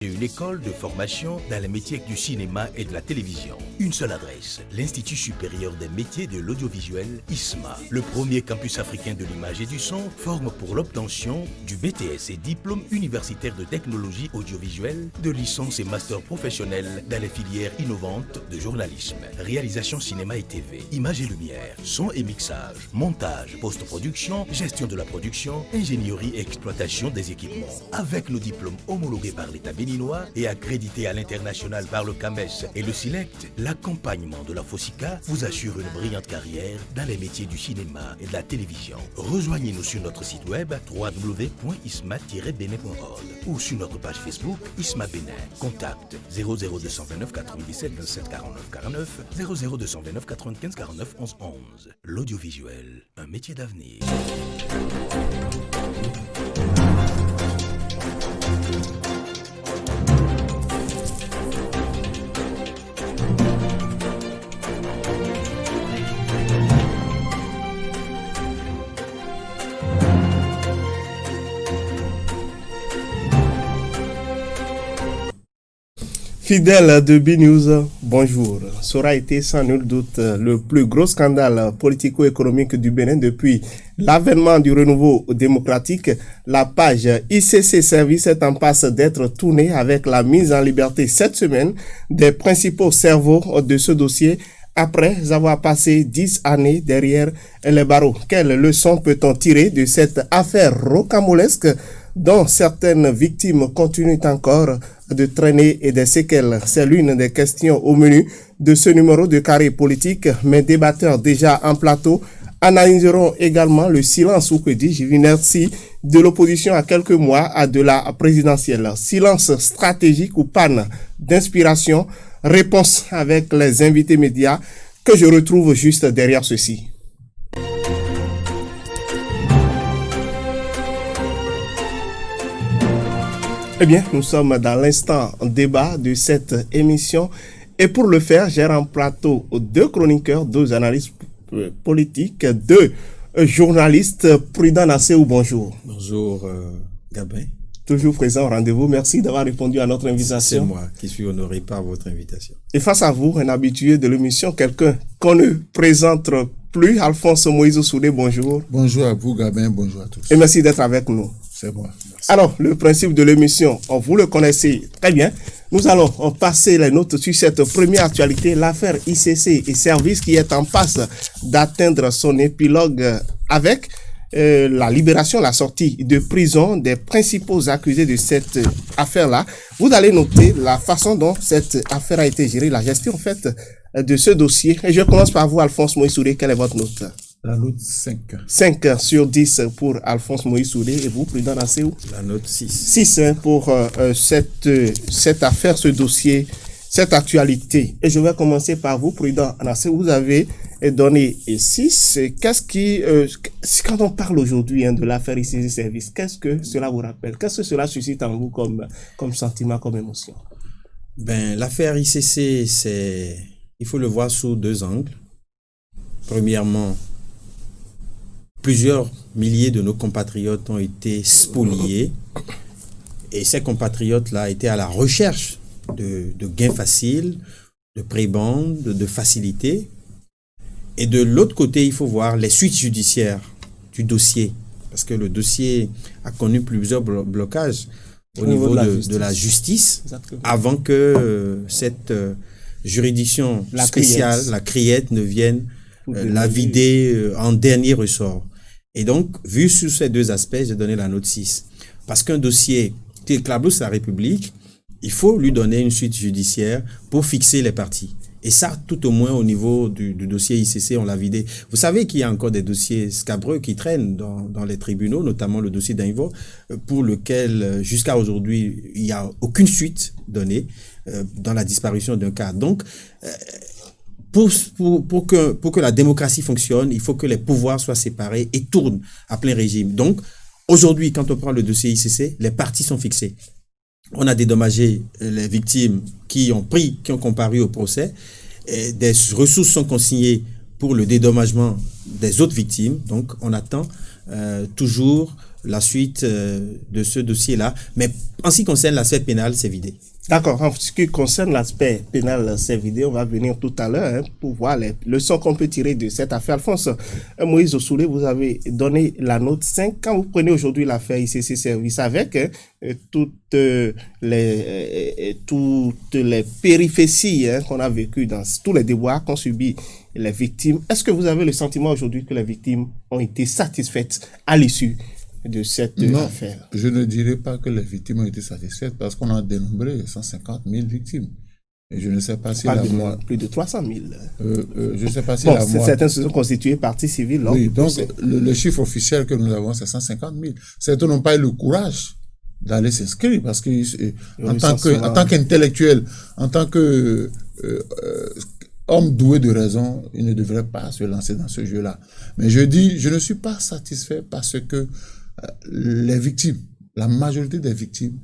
Une école de formation dans les métiers du cinéma et de la télévision. Une seule adresse, l'Institut supérieur des métiers de l'audiovisuel, ISMA. Le premier campus africain de l'image et du son forme pour l'obtention du BTS et diplôme universitaire de technologie audiovisuelle, de licence et master professionnel dans les filières innovantes de journalisme, réalisation cinéma et TV, image et lumière, son et mixage, montage, post-production, gestion de la production, ingénierie et exploitation des équipements. Avec nos diplômes homologués par l'État béninois et accrédité à l'international par le CAMES et le SILECT, l'accompagnement de la FOSICA vous assure une brillante carrière dans les métiers du cinéma et de la télévision. Rejoignez-nous sur notre site web www.isma-benin.org ou sur notre page Facebook ISMA Bénin. Contact 00229 97 27 49 49 00229 95 49 11 11. L'audiovisuel, un métier d'avenir. Fidèles de B-News, bonjour. Ça aura été sans nul doute le plus gros scandale politico-économique du Bénin depuis l'avènement du renouveau démocratique. La page ICC Service est en passe d'être tournée avec la mise en liberté cette semaine des principaux cerveaux de ce dossier après avoir passé 10 années derrière les barreaux. Quelle leçon peut-on tirer de cette affaire rocambolesque dont certaines victimes continuent encore de traîner et des séquelles? C'est l'une des questions au menu de ce numéro de Carré Politique. Mes débatteurs déjà en plateau analyseront également le silence, ou que dis-je, l'inertie de l'opposition à quelques mois de la présidentielle. Silence stratégique ou panne d'inspiration? Réponse avec les invités médias que je retrouve juste derrière ceci. Eh bien, nous sommes dans l'instant débat de cette émission et pour le faire, j'ai en plateau deux chroniqueurs, deux analystes politiques, deux journalistes. Prudent Nasséou, bonjour. Bonjour Gabin. Toujours présent au rendez-vous. Merci d'avoir répondu à notre invitation. C'est moi qui suis honoré par votre invitation. Et face à vous, un habitué de l'émission, quelqu'un qu'on ne présente plus, Alphonse Moïse Soudé, bonjour. Bonjour à vous Gabin, bonjour à tous. Et merci d'être avec nous. C'est moi. Merci. Alors, le principe de l'émission, vous le connaissez très bien. Nous allons passer les notes sur cette première actualité, l'affaire ICC et Service qui est en passe d'atteindre son épilogue avec la libération, la sortie de prison des principaux accusés de cette affaire-là. Vous allez noter la façon dont cette affaire a été gérée, la gestion faite de ce dossier. Et je commence par vous, Alphonse Moïse Soudé. Quelle est votre note? La note 5. 5 sur 10 pour Alphonse Moïse Soudé. Et vous, Prudent Nasséou? La note 6. 6 pour cette affaire, ce dossier, cette actualité. Et je vais commencer par vous, Prudent Nasséou. Vous avez donné 6. Qu'est-ce qui, quand on parle aujourd'hui de l'affaire ICC Service, qu'est-ce que cela vous rappelle? Qu'est-ce que cela suscite en vous comme sentiment, comme émotion? Ben, l'affaire ICC, il faut le voir sous deux angles. Premièrement, plusieurs milliers de nos compatriotes ont été spoliés et ces compatriotes-là étaient à la recherche de gains faciles, de prébendes, de facilités. Et de l'autre côté, il faut voir les suites judiciaires du dossier parce que le dossier a connu plusieurs blocages au niveau de la justice. Exactement. Avant que cette juridiction spéciale, la criette, ne vienne la vider en dernier ressort. Et donc, vu sur ces deux aspects, j'ai donné la note 6. Parce qu'un dossier qui éclabousse la République, il faut lui donner une suite judiciaire pour fixer les parties. Et ça, tout au moins au niveau du dossier ICC, on l'a vidé. Vous savez qu'il y a encore des dossiers scabreux qui traînent dans les tribunaux, notamment le dossier d'Invo, pour lequel, jusqu'à aujourd'hui, il n'y a aucune suite donnée dans la disparition d'un cas. Donc, pour que la démocratie fonctionne, il faut que les pouvoirs soient séparés et tournent à plein régime. Donc, aujourd'hui, quand on prend le dossier ICC, les parties sont fixées. On a dédommagé les victimes qui ont comparu au procès. Et des ressources sont consignées pour le dédommagement des autres victimes. Donc, on attend toujours la suite de ce dossier-là. Mais en ce qui concerne l'aspect pénal, c'est vidé. D'accord. En ce qui concerne l'aspect pénal, c'est vidé. On va venir tout à l'heure pour voir les leçons qu'on peut tirer de cette affaire. Alphonse, Moïse Ossoulé, vous avez donné la note 5. Quand vous prenez aujourd'hui l'affaire ICC Service avec toutes les péripéties qu'on a vécues dans tous les déboires qu'ont subi les victimes, est-ce que vous avez le sentiment aujourd'hui que les victimes ont été satisfaites à l'issue de cette affaire? Je ne dirais pas que les victimes ont été satisfaites parce qu'on a dénombré 150 000 victimes. Et je ne sais pas si plus de 300 000. Je ne sais pas si certains se sont constitués partie civile. Oui, donc le chiffre officiel que nous avons, c'est 150 000. Certains n'ont pas eu le courage d'aller s'inscrire parce que en tant qu'intellectuel, en tant que homme doué de raison, il ne devrait pas se lancer dans ce jeu-là. Mais je dis, je ne suis pas satisfait parce que les victimes, la majorité des victimes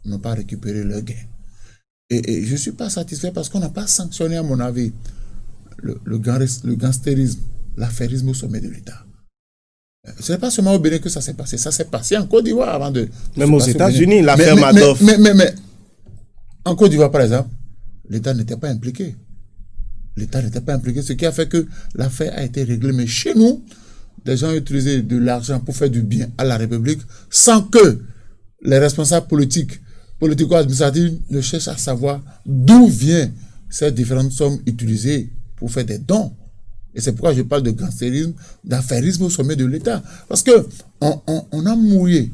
n'ont pas récupéré leur gain. Et je ne suis pas satisfait parce qu'on n'a pas sanctionné, à mon avis, le gangstérisme, l'affairisme au sommet de l'État. Ce n'est pas seulement au Bénin que ça s'est passé. Ça s'est passé en Côte d'Ivoire avant de... Même aux États-Unis, l'affaire Madoff. Mais en Côte d'Ivoire, par exemple, l'État n'était pas impliqué. L'État n'était pas impliqué, ce qui a fait que l'affaire a été réglée. Mais chez nous, des gens ont utilisé de l'argent pour faire du bien à la République sans que les responsables politico-administratifs ne cherchent à savoir d'où viennent ces différentes sommes utilisées pour faire des dons. Et c'est pourquoi je parle de gangstérisme, d'affairisme au sommet de l'État. Parce que on a mouillé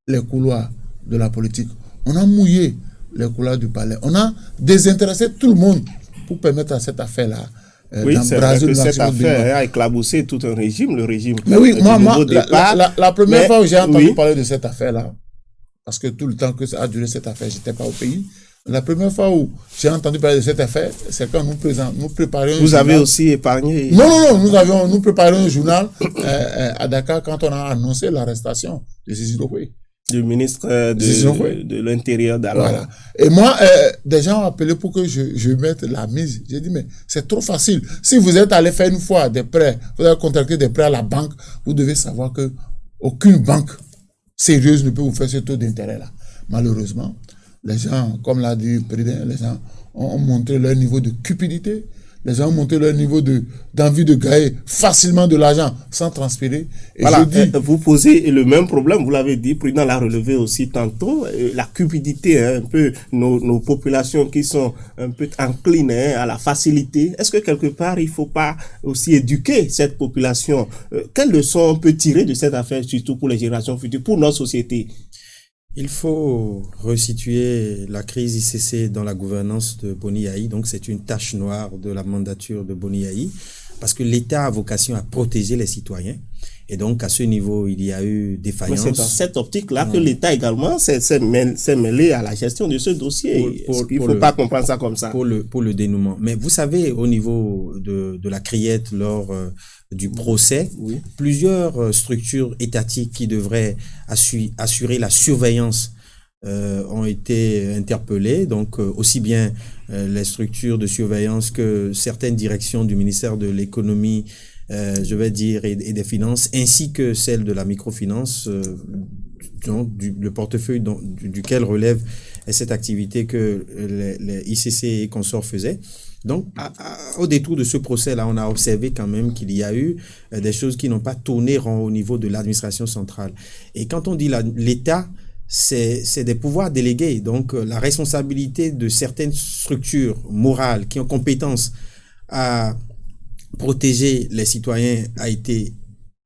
les couloirs de la politique. On a mouillé les couloirs du palais. On a désintéressé tout le monde pour permettre à cette affaire-là oui, c'est vrai que cette affaire a éclaboussé tout un régime, le régime. Mais oui, la première fois où j'ai entendu parler de cette affaire-là, parce que tout le temps que ça a duré cette affaire, je n'étais pas au pays. La première fois où j'ai entendu parler de cette affaire, c'est quand nous préparions. Vous avez aussi épargné. Non, nous préparions un journal à Dakar quand on a annoncé l'arrestation de Cicero Foué. Du ministre de l'Intérieur d'alors. Voilà. Et moi, des gens ont appelé pour que je mette la mise. J'ai dit, mais c'est trop facile. Si vous êtes allé faire une fois des prêts, vous avez contracté des prêts à la banque, vous devez savoir que aucune banque sérieuse ne peut vous faire ce taux d'intérêt-là. Malheureusement, les gens, comme l'a dit le président, les gens ont montré leur niveau de cupidité. Les gens ont montré leur niveau d'envie de gagner facilement de l'argent sans transpirer. Et voilà, vous posez le même problème, vous l'avez dit, le président l'a relevé aussi tantôt, la cupidité, un peu, nos populations qui sont un peu enclines à la facilité. Est-ce que quelque part, il ne faut pas aussi éduquer cette population? Quelles leçons on peut tirer de cette affaire, surtout pour les générations futures, pour notre société? Il faut resituer la crise ICC dans la gouvernance de Boni Yayi. Donc, c'est une tache noire de la mandature de Boni Yayi parce que l'État a vocation à protéger les citoyens. Et donc, à ce niveau, il y a eu défaillance. Mais c'est dans cette optique-là que l'État également s'est mêlé à la gestion de ce dossier. Il ne faut pas comprendre ça comme ça. Pour le dénouement. Mais vous savez, au niveau de la criette lors du procès, oui, plusieurs structures étatiques qui devraient assurer la surveillance ont été interpellées. Donc, aussi bien les structures de surveillance que certaines directions du ministère de l'économie, je vais dire, et des finances, ainsi que celle de la microfinance, le portefeuille duquel relève cette activité que les ICC et consorts faisaient. Donc, au détour de ce procès-là, on a observé quand même qu'il y a eu des choses qui n'ont pas tourné rond au niveau de l'administration centrale. Et quand on dit l'État, c'est des pouvoirs délégués. Donc, la responsabilité de certaines structures morales qui ont compétence à protéger les citoyens a été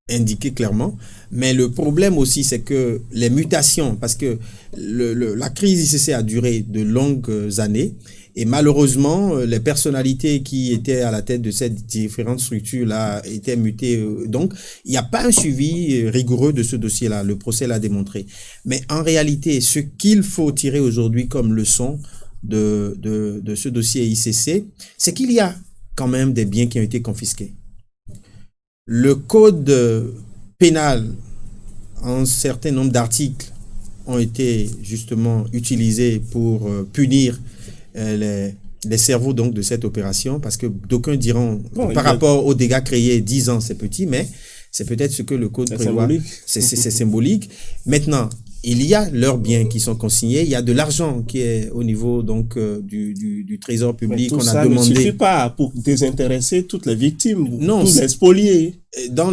indiqué clairement, mais le problème aussi c'est que les mutations, parce que la crise ICC a duré de longues années et malheureusement les personnalités qui étaient à la tête de ces différentes structures-là étaient mutées, donc il n'y a pas un suivi rigoureux de ce dossier-là, le procès l'a démontré. Mais en réalité, ce qu'il faut tirer aujourd'hui comme leçon de ce dossier ICC, c'est qu'il y a quand même des biens qui ont été confisqués. Le code pénal, un certain nombre d'articles ont été justement utilisés pour punir les cerveaux donc de cette opération, parce que d'aucuns diront, par rapport aux dégâts créés, 10 ans c'est petit, mais C'est peut-être ce que le code C'est prévoit. symbolique. C'est symbolique. Maintenant, il y a leurs biens qui sont consignés. Il y a de l'argent qui est au niveau donc du trésor public. Mais tout On a ça demandé. ne suffit pas pour désintéresser toutes les victimes, Non, tous les spoliés. Dans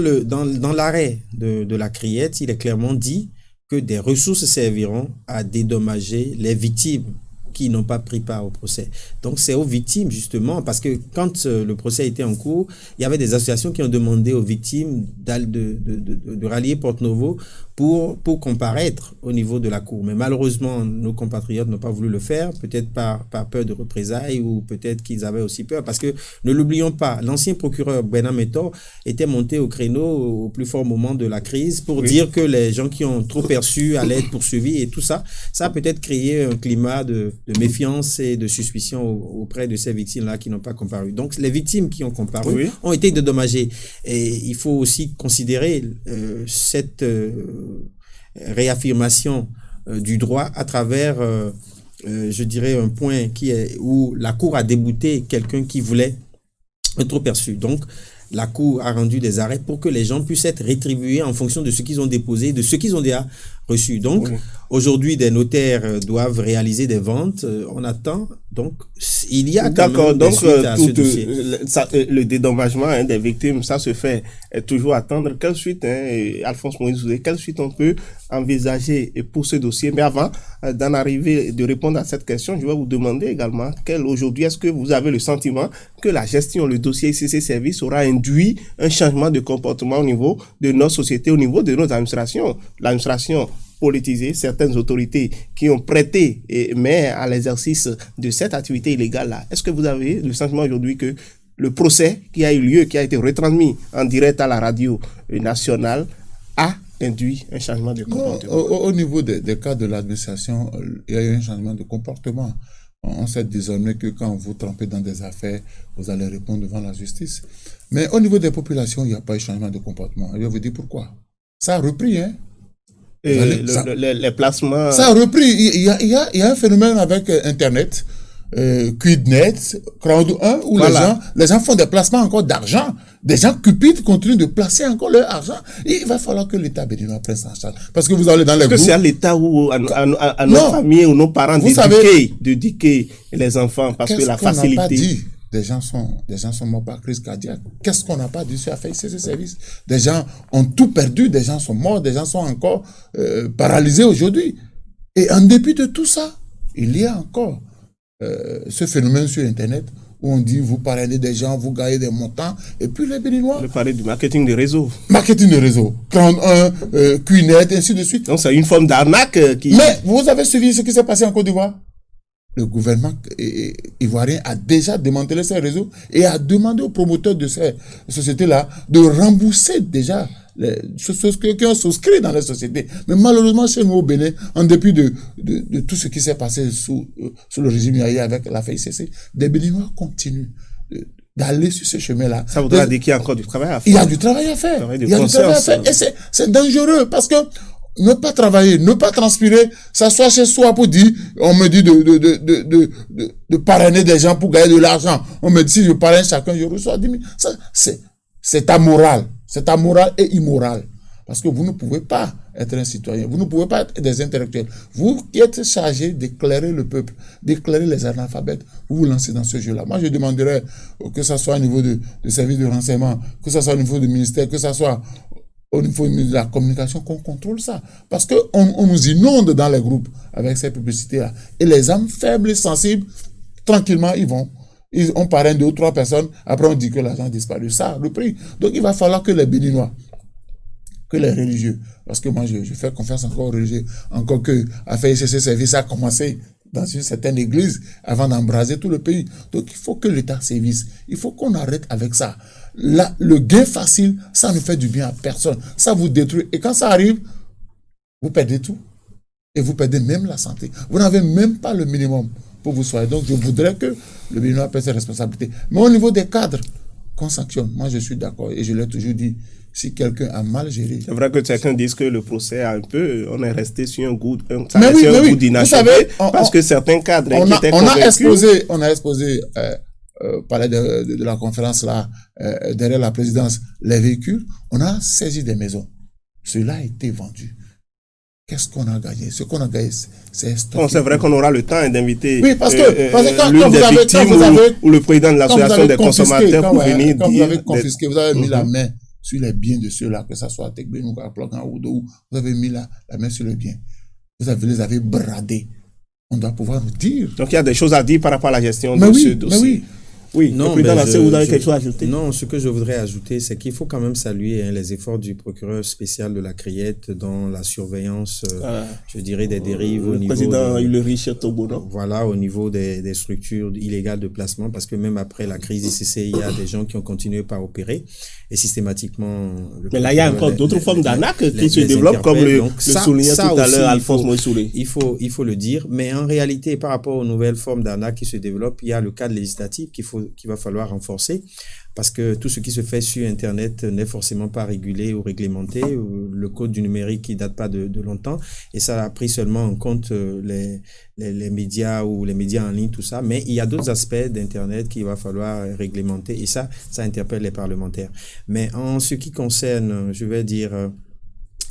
l'arrêt de la Criette, il est clairement dit que des ressources serviront à dédommager les victimes qui n'ont pas pris part au procès. Donc c'est aux victimes justement, parce que quand le procès était en cours, il y avait des associations qui ont demandé aux victimes de rallier Porte-Novo pour comparaître au niveau de la cour. Mais malheureusement, nos compatriotes n'ont pas voulu le faire, peut-être par peur de représailles ou peut-être qu'ils avaient aussi peur, parce que ne l'oublions pas, l'ancien procureur Bernard Métor était monté au créneau au plus fort moment de la crise pour dire que les gens qui ont trop perçu allaient être poursuivis et tout ça, ça a peut-être créé un climat de méfiance et de suspicion auprès de ces victimes-là qui n'ont pas comparu. Donc les victimes qui ont comparu ont été dédommagées. Et il faut aussi considérer cette réaffirmation du droit à travers, je dirais, un point où la Cour a débouté quelqu'un qui voulait être trop perçu. Donc, la Cour a rendu des arrêts pour que les gens puissent être rétribués en fonction de ce qu'ils ont déposé, de ce qu'ils ont déjà reçu. Donc, aujourd'hui, des notaires doivent réaliser des ventes. On attend. Donc, il y a quand même des suites à ce dossier. Le dédommagement des victimes, ça se fait toujours attendre. Quelle suite, Alphonse Moïse, quelle suite on peut envisager pour ce dossier? Mais avant d'en arriver, de répondre à cette question, je vais vous demander également aujourd'hui, est-ce que vous avez le sentiment que la gestion, le dossier ICC Services aura induit un changement de comportement au niveau de nos sociétés, au niveau de nos administrations? L'administration politisée, certaines autorités qui ont prêté mais à l'exercice de cette activité illégale-là. Est-ce que vous avez le sentiment aujourd'hui que le procès qui a eu lieu, qui a été retransmis en direct à la radio nationale, a induit un changement de comportement? Au niveau des cas de l'administration, il y a eu un changement de comportement. On sait désormais que quand vous trempez dans des affaires, vous allez répondre devant la justice. Mais au niveau des populations, il n'y a pas eu de changement de comportement. Je vais vous dire pourquoi. Ça a repris, hein. Les placements... Ça a repris. Il y a un phénomène avec Internet, Quidnet, Crowd1, où les gens font des placements encore d'argent. Des gens cupides continuent de placer encore leur argent. Et il va falloir que l'État béninois prenne en charge. Parce que vous allez dans les groupes... Est-ce que c'est à l'État ou à nos familles ou nos parents d'éduquer les enfants? Parce que la facilité... Qu'est-ce qu'on n'a pas dit? Des gens sont morts par crise cardiaque. Qu'est-ce qu'on n'a pas dit sur la FICC Services? Des gens ont tout perdu, des gens sont morts, des gens sont encore paralysés aujourd'hui. Et en dépit de tout ça, il y a encore ce phénomène sur Internet où on dit vous parlez des gens, vous gagnez des montants, et puis les Béninois... On parler du marketing de réseau. Marketing de réseau. 31, Quidnet, ainsi de suite. Donc c'est une forme d'arnaque qui... Mais vous avez suivi ce qui s'est passé en Côte d'Ivoire? Le gouvernement ivoirien a déjà démantelé ces réseaux et a demandé aux promoteurs de ces sociétés-là de rembourser déjà ceux qui ont souscrit dans les sociétés. Mais malheureusement, chez nous au Bénin, en dépit de tout ce qui s'est passé sous le régime Yahya avec la FICC, des Béninois continuent d'aller sur ce chemin-là. Ça voudra dire qu'il y a encore du travail à faire. Il y a du travail à faire. Et c'est dangereux parce que ne pas travailler, ne pas transpirer, s'asseoir chez soi pour dire, on me dit de parrainer des gens pour gagner de l'argent. On me dit, si je parraine chacun, je reçois 10 000. Ça, c'est amoral. C'est amoral et immoral. Parce que vous ne pouvez pas être un citoyen. Vous ne pouvez pas être des intellectuels. Vous qui êtes chargés d'éclairer le peuple, d'éclairer les analphabètes, vous vous lancez dans ce jeu-là. Moi, je demanderais que ça soit au niveau de services de renseignement, que ça soit au niveau du ministère, que ça soit au niveau de la communication, qu'on contrôle ça. Parce qu'on nous inonde dans les groupes avec ces publicités-là. Et les âmes faibles et sensibles, tranquillement, on parraine 2 ou 3 personnes, après on dit que l'argent a disparu. Ça a repris. Donc il va falloir que les Béninois, que les religieux, parce que moi je fais confiance encore aux religieux, encore que à faire ICC Services a commencé dans une certaine église avant d'embraser tout le pays. Donc il faut que l'État sévisse. Il faut qu'on arrête avec ça. Là, le gain facile, ça ne fait du bien à personne. Ça vous détruit. Et quand ça arrive, vous perdez tout. Et vous perdez même la santé. Vous n'avez même pas le minimum pour vous soigner. Donc je voudrais que le Béninois prenne ses responsabilités. Mais au niveau des cadres, qu'on sanctionne. Moi je suis d'accord et je l'ai toujours dit. Si quelqu'un a mal géré. C'est vrai que certains disent que le procès a on est resté sur un goût d'inachevé. Parce que certains cadres on a exposé palais de la conférence là, derrière la présidence, les véhicules, on a saisi des maisons. Cela a été vendu. Qu'est-ce qu'on a gagné? Ce qu'on a gagné, c'est Bon, c'est vrai qu'on aura le temps d'inviter oui, parce que quand l'une vous des avez, victimes quand vous avez, ou le président de l'association des consommateurs pour venir quand dire... vous avez confisqué, vous avez mis la main sur les biens de ceux-là, que ça soit Tekben ou Kaplogan ou Dou, vous avez mis la main sur les biens. Vous les avez bradés. On doit pouvoir nous dire. Donc il y a des choses à dire par rapport à la gestion de ce dossier. Mais oui. Oui, non, le président Nassé, vous avez quelque chose à ajouter? Non, ce que je voudrais ajouter, c'est qu'il faut quand même saluer les efforts du procureur spécial de la Criette dans la surveillance, je dirais, des dérives au niveau... Le président Ulrich Tobo, non? Voilà, au niveau des structures illégales de placement, parce que même après la crise ICC, il y a des gens qui ont continué par opérer, et systématiquement... Mais là, il y a encore d'autres formes d'arnaque qui se développent, comme le soulignait tout à l'heure Alphonse Moïsoulé. Il faut le dire, mais en réalité, par rapport aux nouvelles formes d'arnaque qui se développent, il y a le cadre législatif qu'il va falloir renforcer, parce que tout ce qui se fait sur Internet n'est forcément pas régulé ou réglementé. Le code du numérique qui date pas de longtemps, et ça a pris seulement en compte les médias ou les médias en ligne, tout ça. Mais il y a d'autres aspects d'Internet qu'il va falloir réglementer, et ça interpelle les parlementaires. Mais en ce qui concerne, je vais dire,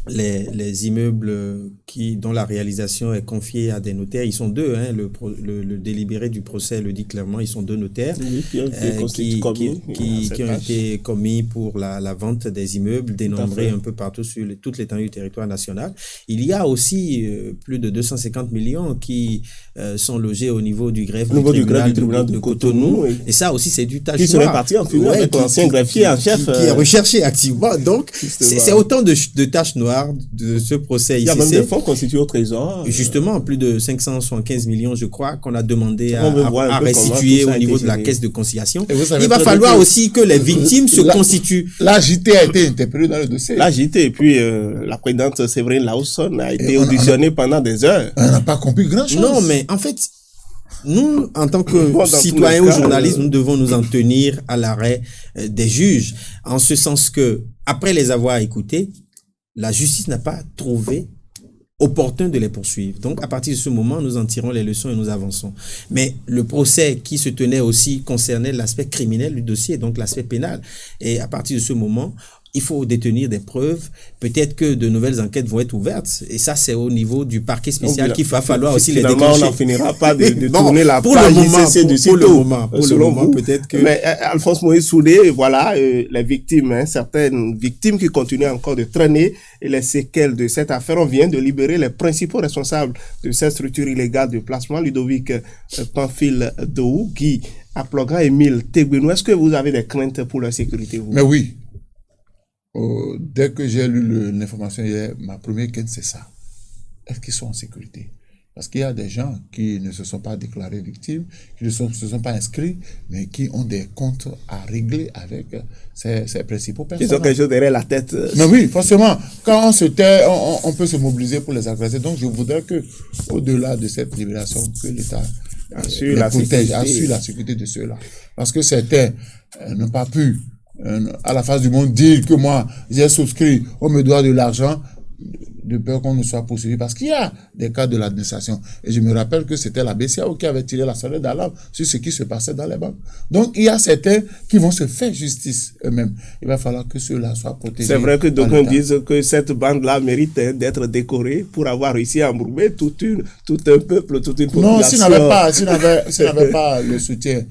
les immeubles dont la réalisation est confiée à des notaires, ils sont deux, hein, le délibéré du procès le dit clairement, ils sont deux notaires qui ont été commis pour la vente des immeubles dénombrés un peu partout sur toute l'étendue du territoire national. Il y a aussi plus de 250 millions qui sont logés au niveau du greffe du tribunal de Cotonou, et ça aussi c'est du tâche qui serait parti en fumée avec l'ancien greffier en chef qui est recherché activement. Donc c'est autant de tâches noires de ce procès ici. Il y a même des fonds constitués au trésor. Justement, plus de 575 millions, je crois, qu'on a demandé à restituer au niveau de la caisse de conciliation. Il va falloir aussi que les victimes se constituent. La JT a été interpellée dans le dossier. La JT, et puis la présidente Séverine Lausson a été auditionnée pendant des heures. On n'a pas compris grand-chose. Non, mais en fait, nous, en tant que citoyens ou journalistes, nous devons nous en tenir à l'arrêt des juges, en ce sens que, après les avoir écoutés, la justice n'a pas trouvé opportun de les poursuivre. Donc, à partir de ce moment, nous en tirons les leçons et nous avançons. Mais le procès qui se tenait aussi concernait l'aspect criminel du dossier, donc l'aspect pénal. Et à partir de ce moment, il faut détenir des preuves. Peut-être que de nouvelles enquêtes vont être ouvertes. Et ça, c'est au niveau du parquet spécial qu'il va falloir aussi les déclencher. On n'en finira pas de tourner la page ICC du site. Pour le moment, peut-être que... Mais Alphonse Moïsoulé, voilà, les victimes, certaines victimes qui continuent encore de traîner et les séquelles de cette affaire. On vient de libérer les principaux responsables de cette structure illégale de placement, Ludovic Pamphile Dou, Guy Aploga, Émile Tegbenou. Est-ce que vous avez des craintes pour leur sécurité, vous? Mais oui. Dès que j'ai lu l'information hier, ma première quête, c'est ça. Est-ce qu'ils sont en sécurité? Parce qu'il y a des gens qui ne se sont pas déclarés victimes, qui ne se sont pas inscrits, mais qui ont des comptes à régler avec ces principaux personnes. Ils ont quelque chose derrière la tête. Mais oui, forcément, quand on se tait, on peut se mobiliser pour les agresser. Donc, je voudrais que, au-delà de cette libération, que l'État assure la sécurité de ceux-là. Parce que certains n'ont pas pu à la face du monde dire que moi j'ai souscrit, on me doit de l'argent, de peur qu'on ne soit poursuivi, parce qu'il y a des cas de l'administration. Et je me rappelle que c'était la BCAO qui avait tiré la sonnette d'alarme sur ce qui se passait dans les banques. Donc il y a certains qui vont se faire justice eux-mêmes. Il va falloir que ceux-là soient protégés. C'est vrai que d'aucuns disent que cette bande-là mérite d'être décorée pour avoir réussi à embrouiller tout un peuple, toute une population. Non, s'il n'avait pas le soutien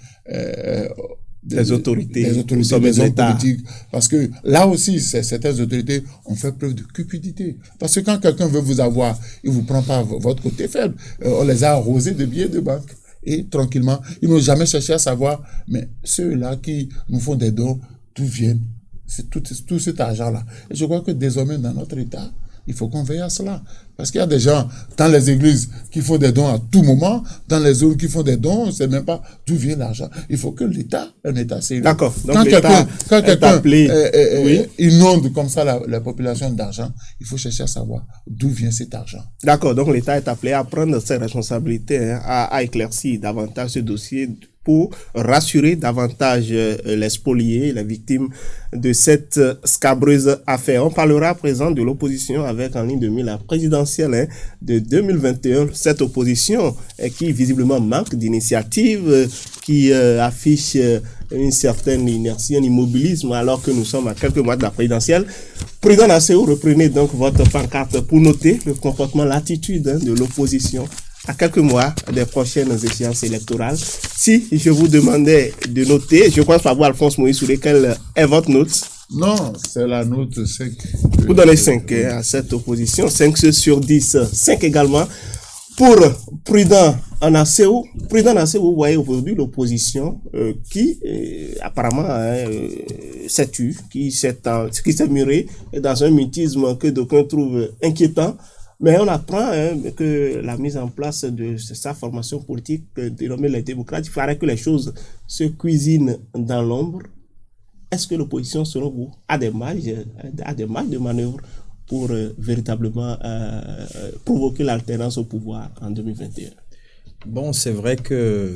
des autorités, des hommes politiques, parce que là aussi, certaines autorités ont fait preuve de cupidité. Parce que quand quelqu'un veut vous avoir, il vous prend pas votre côté faible. On les a arrosés de billets de banque. Et tranquillement, ils n'ont jamais cherché à savoir, mais ceux-là qui nous font des dons, d'où viennent tout cet argent-là. Et je crois que désormais, dans notre État, il faut qu'on veille à cela. Parce qu'il y a des gens dans les églises qui font des dons à tout moment, dans les zones qui font des dons, on ne sait même pas d'où vient l'argent. Il faut que l'État, un État sérieux. D'accord. Donc quand quelqu'un inonde comme ça la population d'argent, il faut chercher à savoir d'où vient cet argent. D'accord. Donc l'État est appelé à prendre ses responsabilités, à éclaircir davantage ce dossier pour rassurer davantage les spoliés, les victimes de cette scabreuse affaire. On parlera à présent de l'opposition avec en ligne de mire la présidentielle de 2021. Cette opposition qui visiblement manque d'initiative, qui affiche une certaine inertie, un immobilisme, alors que nous sommes à quelques mois de la présidentielle. Président Nassehou, reprenez donc votre pancarte pour noter le comportement, l'attitude de l'opposition à quelques mois des prochaines échéances électorales. Si je vous demandais de noter, je crois savoir, Alphonse Moïse, sur quelle est votre note? Non, c'est la note 5. Vous donnez 5 à cette opposition, 5 sur 10, 5 également. Pour Prudent Nassehou, vous voyez aujourd'hui l'opposition qui apparemment s'est tue, qui s'est murée dans un mutisme que d'aucuns trouvent inquiétant. Mais on apprend que la mise en place de sa formation politique dénommée les démocrates, il paraît que les choses se cuisinent dans l'ombre. Est-ce que l'opposition, selon vous, a des marges de manœuvre pour véritablement provoquer l'alternance au pouvoir en 2021? Bon, c'est vrai que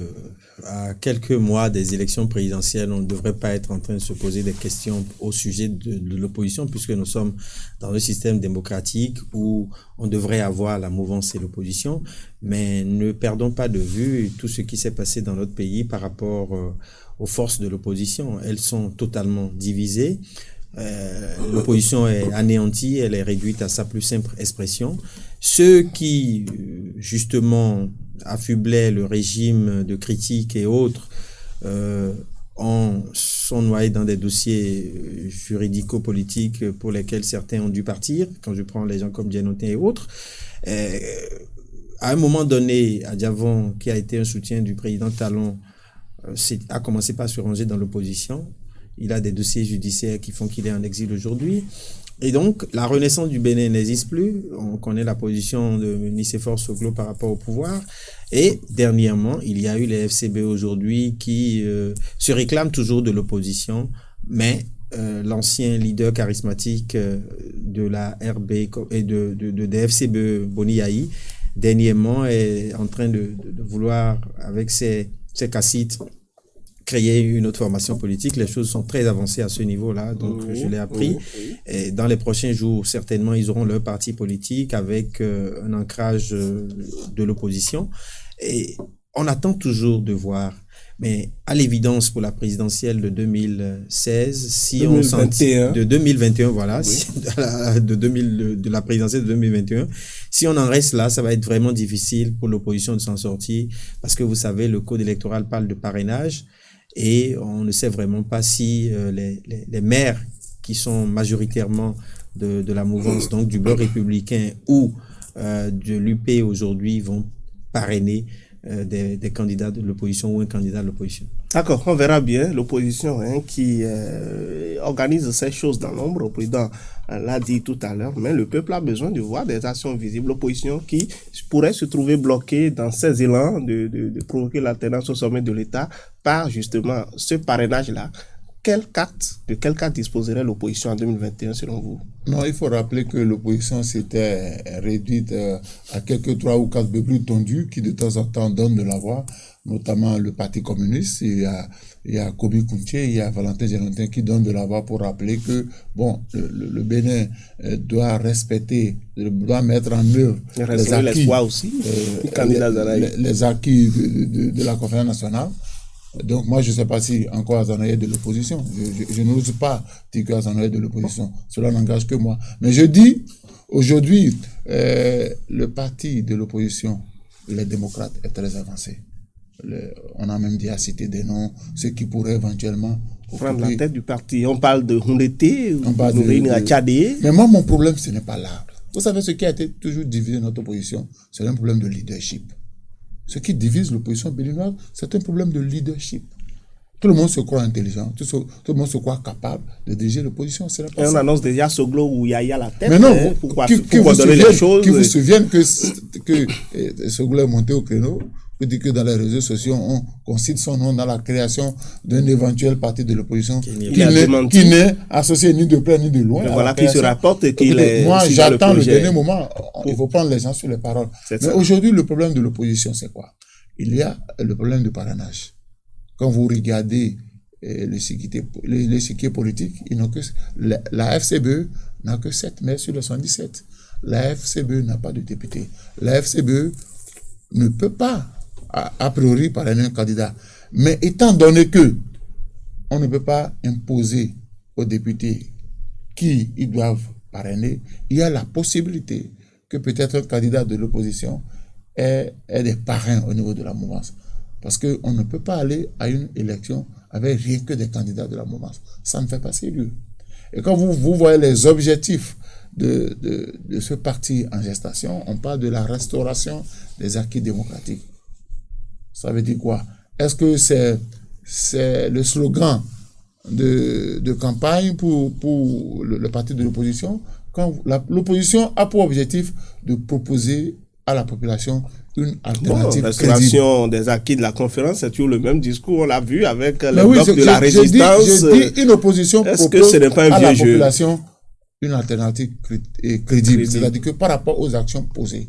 à quelques mois des élections présidentielles, on ne devrait pas être en train de se poser des questions au sujet de l'opposition, puisque nous sommes dans un système démocratique où on devrait avoir la mouvance et l'opposition. Mais ne perdons pas de vue tout ce qui s'est passé dans notre pays par rapport aux forces de l'opposition. Elles sont totalement divisées. L'opposition est anéantie, elle est réduite à sa plus simple expression. Ceux qui, justement, affublaient le régime de critiques et autres, sont noyés dans des dossiers juridico-politiques pour lesquels certains ont dû partir. Quand je prends les gens comme Dianotin et autres, à un moment donné, Adiavon, qui a été un soutien du président Talon, a commencé par se ranger dans l'opposition. Il a des dossiers judiciaires qui font qu'il est en exil aujourd'hui. Et donc, la renaissance du Bénin n'existe plus. On connaît la position de Nicéphore Soglo par rapport au pouvoir. Et dernièrement, il y a eu les FCB aujourd'hui qui se réclament toujours de l'opposition, mais l'ancien leader charismatique de la RB et des FCB, Boni Yahi, dernièrement est en train de vouloir, avec ses cacites, créer une autre formation politique. Les choses sont très avancées à ce niveau-là, donc je l'ai appris. Et dans les prochains jours, certainement, ils auront leur parti politique avec un ancrage de l'opposition. Et on attend toujours de voir. Mais à l'évidence, pour la présidentielle de 2016, si 2021. de 2021, voilà, oui. de la présidentielle de 2021, si on en reste là, ça va être vraiment difficile pour l'opposition de s'en sortir, parce que vous savez, le code électoral parle de parrainage. Et on ne sait vraiment pas si les maires qui sont majoritairement de la mouvance, donc du bloc républicain ou de l'UP aujourd'hui, vont parrainer des candidats de l'opposition ou un candidat de l'opposition. D'accord, on verra bien l'opposition qui organise ces choses dans l'ombre. Le président l'a dit tout à l'heure, mais le peuple a besoin de voir des actions visibles. L'opposition qui pourrait se trouver bloquée dans ses élans de provoquer l'alternance au sommet de l'État par justement ce parrainage-là. De quelle carte disposerait l'opposition en 2021 selon vous? Non, il faut rappeler que l'opposition s'était réduite à quelques 3 ou 4 plus tendus qui de temps en temps donnent de la voix, notamment le Parti communiste. Il y a Kobi Kounché, il y a Valentin Gélantin qui donnent de la voix pour rappeler que bon, le Bénin doit mettre en œuvre les acquis de la conférence nationale. Donc moi je ne sais pas si encore Azanaï est de l'opposition. Je n'ose pas dire que Azanaï est de l'opposition. Cela n'engage que moi. Mais je dis, aujourd'hui, le parti de l'opposition, les démocrates, est très avancé. On a même déjà cité des noms, ceux qui pourraient éventuellement prendre la tête du parti. On parle de Houndete, de Tchadé. Mais moi, mon problème, ce n'est pas là. Vous savez, ce qui a été toujours divisé notre opposition, c'est un problème de leadership. Ce qui divise l'opposition béninoise, c'est un problème de leadership. Tout le monde se croit intelligent, tout le monde se croit capable de diriger l'opposition. Et on annonce déjà Soglo ou Yaya à la tête. Mais non, qui vous souviennent que Soglo est monté au créneau, pour dire que dans les réseaux sociaux, on concite son nom dans la création d'un éventuel parti de l'opposition qui n'est associé ni de près ni de loin. Voilà qui se rapporte qu'il est. Moi, j'attends le dernier moment. Il faut prendre les gens sur les paroles. Mais aujourd'hui, le problème de l'opposition, c'est quoi? Il y a le problème du parrainage. quand vous regardez les échiquiers politiques, ils n'ont que, la FCBE n'a que 7 maires sur le 117. La FCBE n'a pas de député. La FCBE ne peut pas, a priori, parrainer un candidat. Mais étant donné que on ne peut pas imposer aux députés qui ils doivent parrainer, il y a la possibilité que peut-être un candidat de l'opposition ait des parrains au niveau de la mouvance. Parce qu'on ne peut pas aller à une élection avec rien que des candidats de la mouvance. Ça ne fait pas sérieux. Et quand vous voyez les objectifs de ce parti en gestation, on parle de la restauration des acquis démocratiques. Ça veut dire quoi? Est-ce que c'est le slogan de campagne pour le parti de l'opposition, quand l'opposition a pour objectif de proposer à la population une alternative restauration des acquis de la conférence, c'est toujours le même discours, on l'a vu avec le bloc de la résistance. Je dis une opposition propose que ce n'est pas un à la vieux population une alternative crédible. C'est-à-dire que par rapport aux actions posées,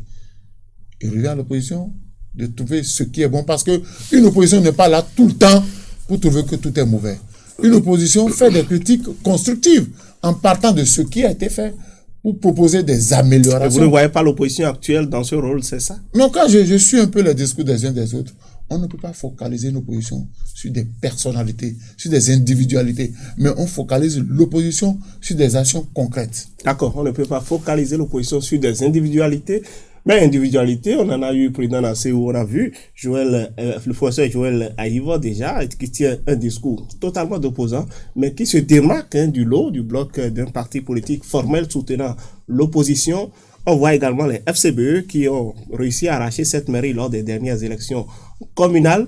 il revient à l'opposition de trouver ce qui est bon, parce que une opposition n'est pas là tout le temps pour trouver que tout est mauvais. Une opposition fait des critiques constructives en partant de ce qui a été fait pour proposer des améliorations. Et vous ne voyez pas l'opposition actuelle dans ce rôle, c'est ça? Non, quand je suis un peu le discours des uns des autres, on ne peut pas focaliser une opposition sur des personnalités, sur des individualités, mais on focalise l'opposition sur des actions concrètes. D'accord, on ne peut pas focaliser l'opposition sur des individualités, mais individualité, on en a eu président assez où on a vu le professeur Joël Aïvo déjà, qui tient un discours totalement d'opposant, mais qui se démarque du lot, du bloc d'un parti politique formel soutenant l'opposition. On voit également les FCBE qui ont réussi à arracher cette mairie lors des dernières élections communales.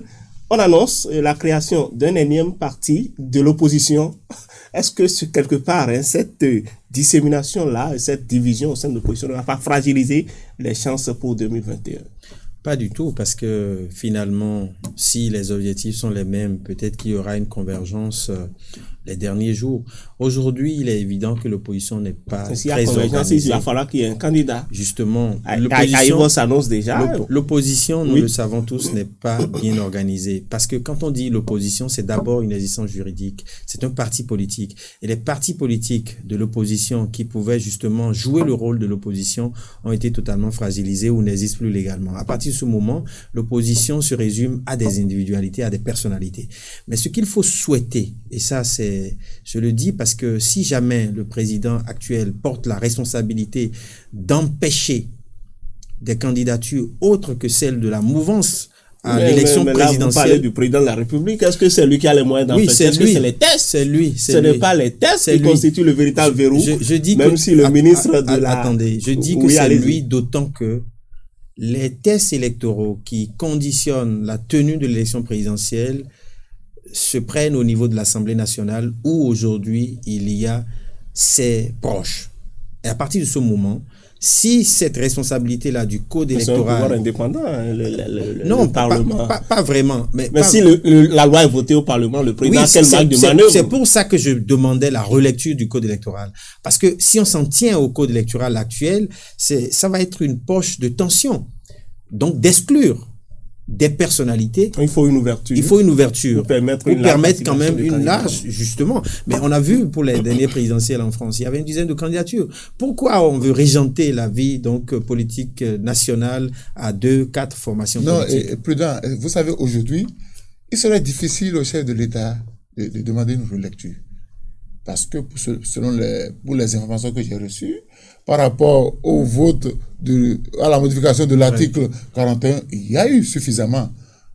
On annonce la création d'un énième parti de l'opposition. Est-ce que quelque part, cette dissémination-là, cette division au sein de l'opposition ne va pas fragiliser les chances pour 2021? Pas du tout, parce que finalement, si les objectifs sont les mêmes, peut-être qu'il y aura une convergence les derniers jours. Aujourd'hui, il est évident que l'opposition n'est pas très organisée. Il va falloir qu'il y ait un candidat. Justement, l'opposition s'annonce déjà. L'opposition, nous le savons tous, n'est pas bien organisée. Parce que quand on dit l'opposition, c'est d'abord une existence juridique. C'est un parti politique. Et les partis politiques de l'opposition qui pouvaient justement jouer le rôle de l'opposition ont été totalement fragilisés ou n'existent plus légalement. À partir de ce moment, l'opposition se résume à des individualités, à des personnalités. Mais ce qu'il faut souhaiter, et ça je le dis parce que si jamais le président actuel porte la responsabilité d'empêcher des candidatures autres que celles de la mouvance à l'élection présidentielle. Là, vous parlez du président de la République. Est-ce que c'est lui qui a les moyens d'empêcher? Oui, c'est lui. Est-ce que c'est les tests? C'est lui. Ce n'est pas les tests qui constituent le véritable verrou. Je dis même si le ministre de la... Attendez, je dis que c'est lui, d'autant que les tests électoraux qui conditionnent la tenue de l'élection présidentielle se prennent au niveau de l'Assemblée nationale où aujourd'hui il y a ses proches. Et à partir de ce moment, si cette responsabilité-là du code électoral... C'est un pouvoir indépendant, non, le Parlement. Pas vraiment. Mais si la loi est votée au Parlement, le président a quelle marge de manœuvre? C'est pour ça que je demandais la relecture du code électoral. Parce que si on s'en tient au code électoral actuel, ça va être une poche de tension. Donc d'exclure des personnalités. Il faut une ouverture. Il faut une ouverture. Pour permettre quand même une large, justement. Mais on a vu pour les dernières présidentielles en France, il y avait une dizaine de candidatures. Pourquoi on veut régenter la vie donc politique nationale à 2-4 formations politiques? Non, prudent. Vous savez, aujourd'hui, il serait difficile au chef de l'État de demander une relecture. Parce que pour les informations que j'ai reçues, par rapport au vote à la modification de l'article 41, il y a eu suffisamment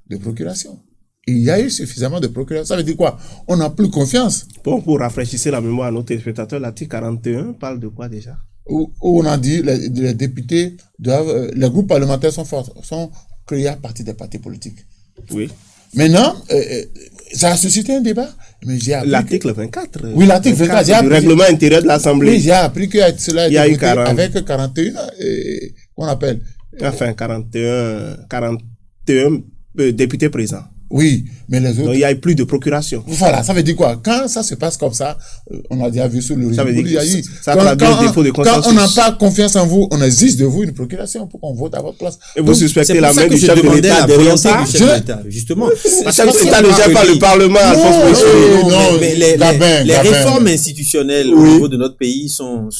de procuration. Il y a eu suffisamment de procuration. Ça veut dire quoi? On n'a plus confiance. Bon, pour rafraîchir la mémoire à nos téléspectateurs, l'article 41 parle de quoi déjà? Où on a dit les députés doivent, les groupes parlementaires sont créés à partir des partis politiques. Oui. Maintenant, ça a suscité un débat. Mais j'ai appris l'article 24. Oui, l'article 24. Du règlement intérieur de l'Assemblée. Oui, j'ai appris que cela a été voté avec 41, qu'on appelle. Enfin, 41 députés présents. Oui, mais les autres... Donc, il n'y a plus de procuration. Voilà, ça veut dire quoi? Quand ça se passe comme ça, on a déjà vu sur le Ça veut dire il y a eu... ça traduit le défaut de consensus. Quand on n'a pas confiance en vous, on exige de vous une procuration pour qu'on vote à votre place. Et vous Donc, suspectez la main du chef de l'État derrière ça? Justement. Le chef de l'État ne gère pas le Parlement, Alphonse Moïse. Mais les réformes institutionnelles au niveau de notre pays sont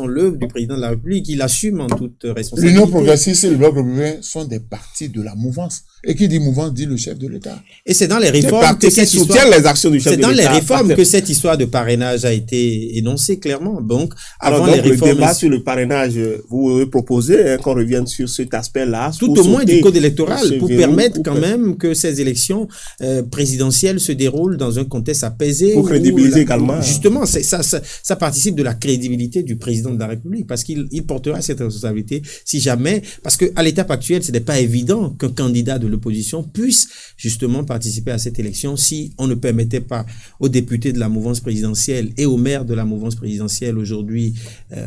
l'œuvre du président de la République. Il assume en toute responsabilité. L'Union progressiste et le Bloc républicain sont des partis de la mouvance. Et qui dit mouvance dit le chef de l'État. Et c'est dans les réformes que cette histoire, les actions du chef de l'État. C'est dans les réformes que cette histoire de parrainage a été énoncée clairement. Donc, avant donc, les réformes, le débat sur le parrainage, vous proposez qu'on revienne sur cet aspect-là. Tout au moins du code électoral pour permettre quand même que ces élections présidentielles se déroulent dans un contexte apaisé. Pour crédibiliser également. Justement, ça participe de la crédibilité du président de la République parce qu'il portera cette responsabilité si jamais, parce qu'à l'étape actuelle, ce n'est pas évident qu'un candidat de l'opposition puisse justement participer à cette élection si on ne permettait pas aux députés de la mouvance présidentielle et aux maires de la mouvance présidentielle aujourd'hui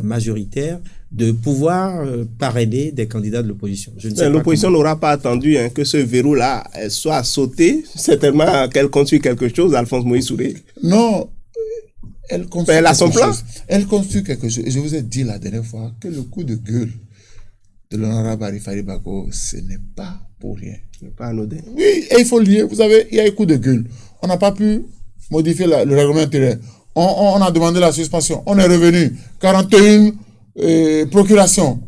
majoritaire de pouvoir parrainer des candidats de l'opposition. L'opposition n'aura pas attendu que ce verrou-là soit sauté, certainement qu'elle construit quelque chose, Alphonse Moïse Souré. Non, elle construit elle a son plan. Elle construit quelque chose. Et je vous ai dit la dernière fois que le coup de gueule de l'honorable Arifari Bako, ce n'est pas pour rien. Ce n'est pas anodin. Oui, et il faut lier. Vous savez, il y a un coup de gueule. On n'a pas pu modifier le règlement intérieur. On a demandé la suspension. On est revenu. 41 procurations.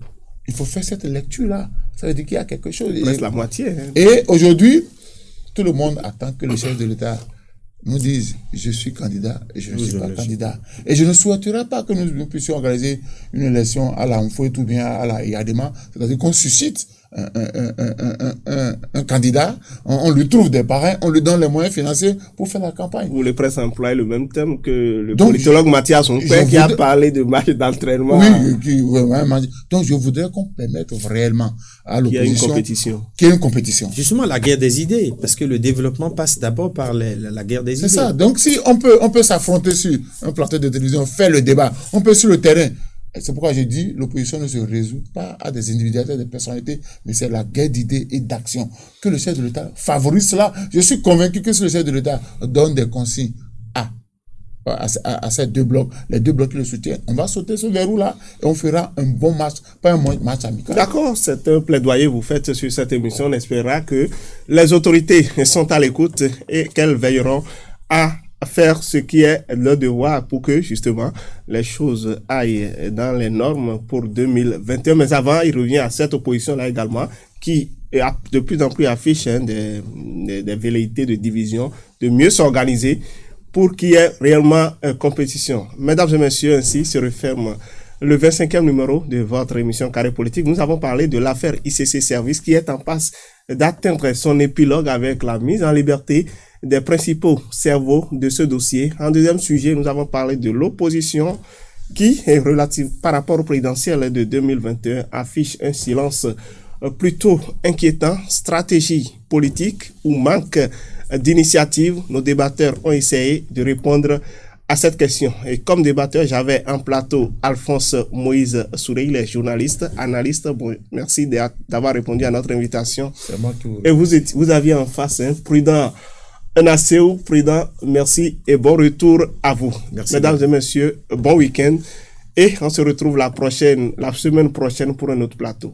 Il faut faire cette lecture-là. Ça veut dire qu'il y a quelque chose. Presque la moitié. Et aujourd'hui, tout le monde attend que le chef de l'État nous dise je suis candidat et je ne suis pas candidat. Et je ne souhaiterais pas que nous puissions organiser une élection à la Mfouet ou bien à la Yadema, c'est-à-dire qu'on suscite un candidat, on lui trouve des parrains, on lui donne les moyens financiers pour faire la campagne. Vous, les presse emploient le même thème que le politologue Mathias Onpé qui a parlé de match d'entraînement. Oui, donc je voudrais qu'on permette réellement à l'opposition qu'il y ait une compétition. Justement, la guerre des idées, parce que le développement passe d'abord par la guerre des idées. C'est ça. Donc si on peut s'affronter sur un plateau de télévision, faire le débat, on peut sur le terrain. C'est pourquoi j'ai dit, l'opposition ne se résout pas à des individualités, des personnalités, mais c'est la guerre d'idées et d'actions. Que le chef de l'État favorise cela. Je suis convaincu que si le chef de l'État donne des consignes à ces deux blocs, les deux blocs qui le soutiennent, on va sauter ce verrou-là et on fera un bon match, pas un match amical. D'accord, c'est un plaidoyer que vous faites sur cette émission. On espérera que les autorités sont à l'écoute et qu'elles veilleront à faire ce qui est leur devoir pour que justement les choses aillent dans les normes pour 2021. Mais avant, il revient à cette opposition-là également qui de plus en plus affiche des velléités de division, de mieux s'organiser pour qu'il y ait réellement une compétition. Mesdames et messieurs, ainsi se referme le 25e numéro de votre émission Carré Politique. Nous avons parlé de l'affaire ICC Service qui est en passe d'atteindre son épilogue avec la mise en liberté des principaux cerveaux de ce dossier. En deuxième sujet, nous avons parlé de l'opposition qui est relative par rapport au présidentiel de 2021 affiche un silence plutôt inquiétant, stratégie politique ou manque d'initiative. Nos débatteurs ont essayé de répondre à cette question. Et comme débatteur, j'avais en plateau Alphonse Moïse Souré, il est journaliste, analyste. Bon, merci d'avoir répondu à notre invitation. C'est moi qui vous... Et vous aviez en face un assez prudent. Merci et bon retour à vous. Merci. Mesdames et messieurs, bon week-end. Et on se retrouve la semaine prochaine pour un autre plateau.